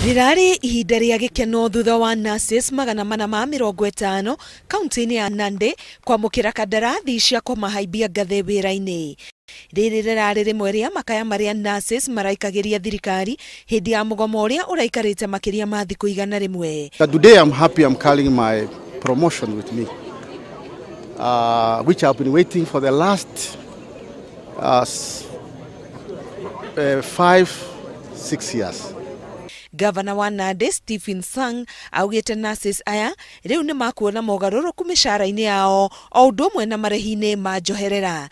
Rirari ihinda ria gikeno thutha wa nurses magana mana ma mirongo itano kaunti-ini ya Nandi kwamukira kandarathi cia kũmahaibia ngathĩ wĩra-inĩ. Rĩrĩ rĩrarĩ rĩmwe rĩa makaya marĩa nurses maraikagiria thirikari hindi ya mugomo ũrĩa ũraikarĩte makĩria ma thikũ igana rĩmwe. Today I'm happy I'm carrying my promotion with me, which I've been waiting for the last 5-6 years. Governor wa Nandi Stephen Sang augite nurses aya riu ni makuona mogarũrũku mĩcara-inĩ yao o ũndũ ũmwe na marihi-inĩ ma njoherera.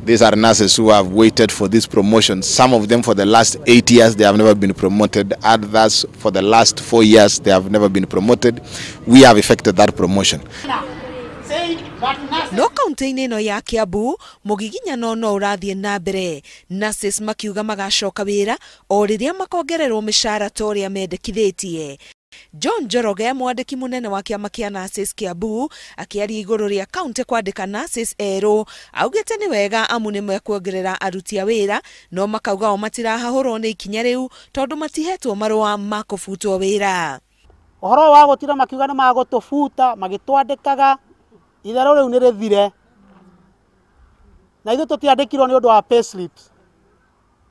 These are nurses who have waited for this promotion. Some of them for the last 8 years they have never been promoted. Others for the last 4 years they have never been promoted. We have effected that promotion. No kaunti-inĩ ĩno ya Kiambu mũgiginyano no ũrathiĩ na mbere. Nurses makiuga magacoka wĩra o rĩrĩa makongererwo mĩcara ta ũrĩa mendekithĩtie. John Njoroge mwandĩki mũnene wa Kiama kĩa nurses Kiambu akĩaria igũrũ rĩa kaunti kwandĩka nurses erũ augĩte nĩ wega amu nĩ mekuongerera aruti a wĩra no makauga o matirahahũrwo nĩ ikinya rĩu tondũ matihetwo marũa ma kũbutwo wĩra. Ũhoro wa gũtira makiuga nĩ magũtũbuta magĩtwandĩkaga itherũ rĩu nĩ rĩthire na ithuĩ tũtiandĩkirwo nĩ ũndũ wa payslips,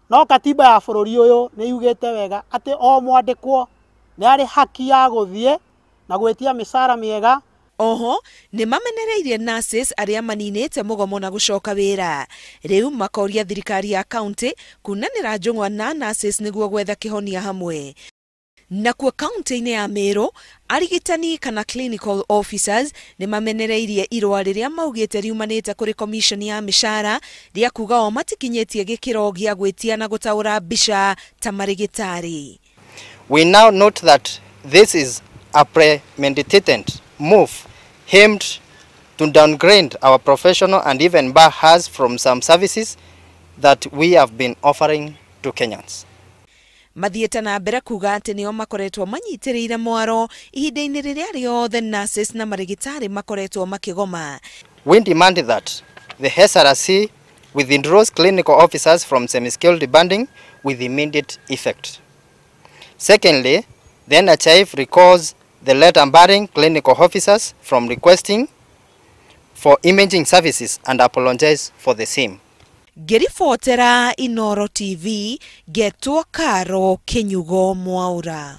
no katiba ya bũrũri ũyũ nĩ yugĩte wega atĩ o mwandĩkwo nĩ arĩ haki ya gũthiĩ na gwĩtia mĩcara mĩega. Oho nĩ mamenereirie nurses arĩa maninĩte mugomo na gũcoka wĩra. Rĩu makoria thirikari ya kaunti kunanĩra njũng'wa na nurses nĩguo gwetha kĩhonia hamwe. Nakuo kaunti-inĩ ya Meru arigitani kana clinical officers nĩ mamenereirie irũa rĩrĩa maugĩte riumanĩte kũrĩ commission ya mĩcara rĩa kuuga o matikinyĩtie gĩkĩro gĩa gwĩtia na gũtaũra mbica ta marigitari. We now note that this is a premeditated move aimed to downgrade our professional and even bar us from some services that we have been offering to Kenyans. Mathiĩte na mbere kuuga atĩ nĩo makoretwo manyitĩrĩire mwaro ihinda-inĩ rĩrĩa rĩothe nurses na marigitari makoretwo makĩgoma. We demand that the SRC withdraws clinical officers from semi-skilled banding with immediate effect. Secondly, the NHIF recalls the letter barring clinical officers from requesting for imaging services and apologize for the same. Ngĩribotera Inooro TV, getwo Karo Kinyugo Mwaura.